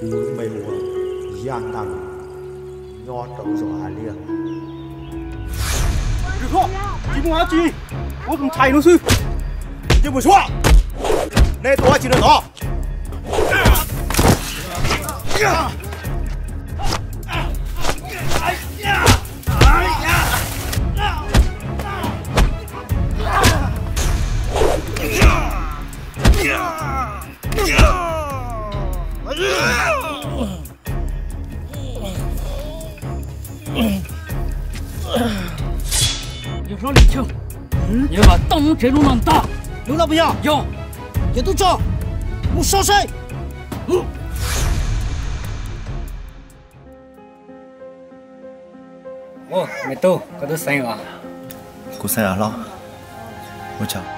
mấy mùa gian tăng nho trấu gió hà lia. Được rồi, chỉ muốn gì? Tôi không chạy nó sư. Nhưng mà xóa, nên tôi chỉ được đó.有时候李庆，你要把大龙铁路弄大，刘老不要，要也都照，我烧谁？哦，没到，这都生啊。Cô xe ở lo. Ôi chào.